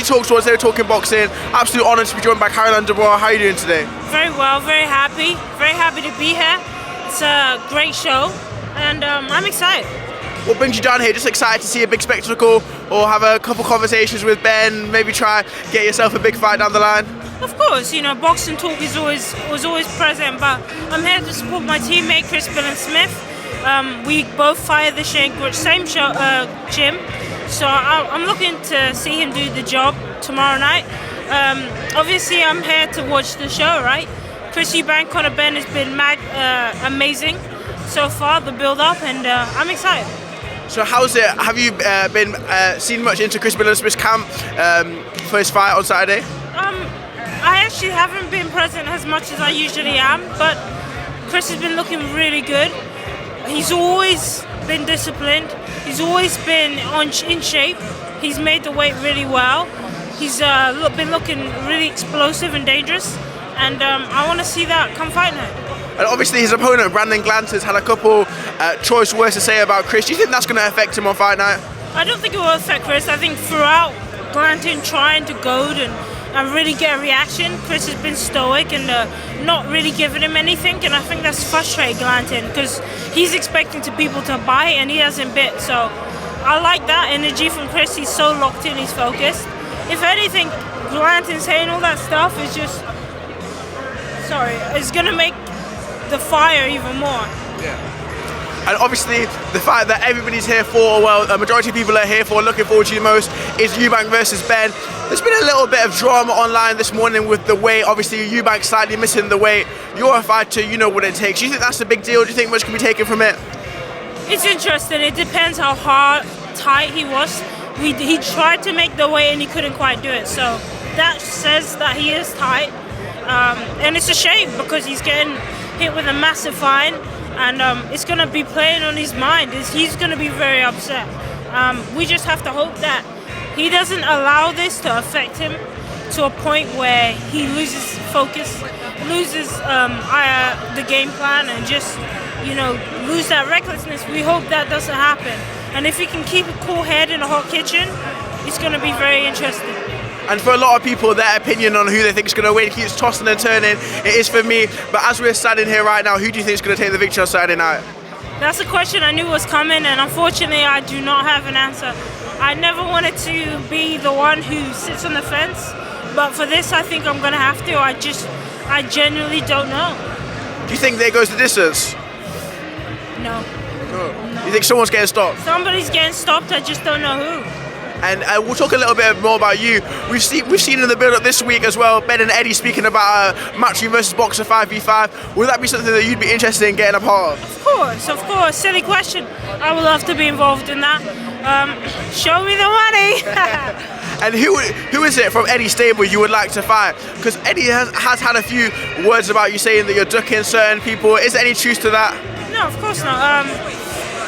easy talk towards they were talking boxing. Absolute honour to be joined by Caroline Dubois. How are you doing today? Very well, very happy to be here. It's a great show, and I'm excited. What brings you down here? Just excited to see a big spectacle, or have a couple conversations with Ben? Maybe try get yourself a big fight down the line. Of course, you know, boxing talk was always present, but I'm here to support my teammate Chris Eubank Jr. We both fired the same gym, so I'm looking to see him do the job tomorrow night. Obviously, I'm here to watch the show, right? Chris Eubank, Conor Benn has been amazing so far, the build-up, and I'm excited. So how's it? Have you been seen much into Chris Eubank camp for his fight on Saturday? I actually haven't been present as much as I usually am, but Chris has been looking really good. He's always been disciplined. He's always been in shape. He's made the weight really well. He's been looking really explosive and dangerous, and I want to see that come fight night. And obviously his opponent, Brandon Glantz, has had a couple choice words to say about Chris. Do you think that's going to affect him on fight night? I don't think it will affect Chris. I think throughout Glanton trying to goad and really get a reaction, Chris has been stoic and not really giving him anything, and I think that's frustrated Glanton because he's expecting people to bite and he hasn't bit. So I like that energy from Chris. He's so locked in, he's focused. If anything, Glanton saying all that stuff is it's gonna make the fire even more. Yeah. And obviously, the fight that everybody's here for, well, a majority of people are here for, looking forward to the most, is Eubank versus Benn. There's been a little bit of drama online this morning with the weight. Obviously, Eubank slightly missing the weight. You're a fighter, you know what it takes. Do you think that's a big deal? Do you think much can be taken from it? It's interesting. It depends how tight he was. He tried to make the weight and he couldn't quite do it. So that says that he is tight. And it's a shame because he's getting hit with a massive fine. And it's going to be playing on his mind. He's going to be very upset. We just have to hope that he doesn't allow this to affect him to a point where he loses focus, loses the game plan, and just, lose that recklessness. We hope that doesn't happen. And if he can keep a cool head in a hot kitchen, it's going to be very interesting. And for a lot of people, their opinion on who they think is going to win keeps tossing and turning. It is for me. But as we're standing here right now, who do you think is going to take the victory on Saturday night? That's a question I knew was coming, and unfortunately, I do not have an answer. I never wanted to be the one who sits on the fence, but for this, I think I'm going to have to. I genuinely don't know. Do you think there goes the distance? No. You think someone's getting stopped? Somebody's getting stopped. I just don't know who. And we'll talk a little bit more about you. We've seen in the build-up this week as well, Ben and Eddie speaking about matchroom versus boxer 5v5. Would that be something that you'd be interested in getting a part of? Of course. Silly question. I would love to be involved in that. Show me the money. And who is it from Eddie's stable you would like to fight? Because Eddie has had a few words about you saying that you're ducking certain people. Is there any truth to that? No, of course not.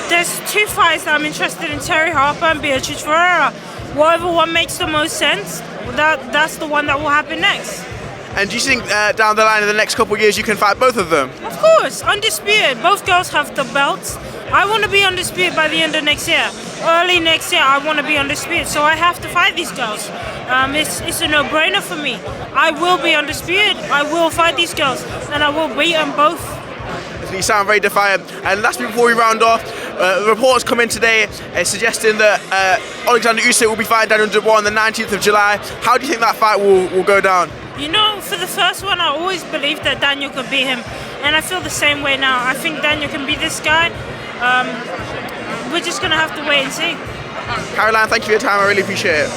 There's two fights that I'm interested in, Terry Harper and Beatrice Ferreira. Whatever one makes the most sense, that's the one that will happen next. And do you think down the line in the next couple of years you can fight both of them? Of course, undisputed. Both girls have the belts. I want to be undisputed by the end of next year. Early next year, I want to be undisputed, so I have to fight these girls. It's a no-brainer for me. I will be undisputed, I will fight these girls, and I will beat them both. You sound very defiant. And lastly, before we round off, reports come in today suggesting that Alexander Usyk will be fighting Daniel Dubois on the 19th of July. How do you think that fight will go down? For the first one, I always believed that Daniel could beat him, and I feel the same way now. I think Daniel can beat this guy. We're just going to have to wait and see. Caroline, thank you for your time. I really appreciate it.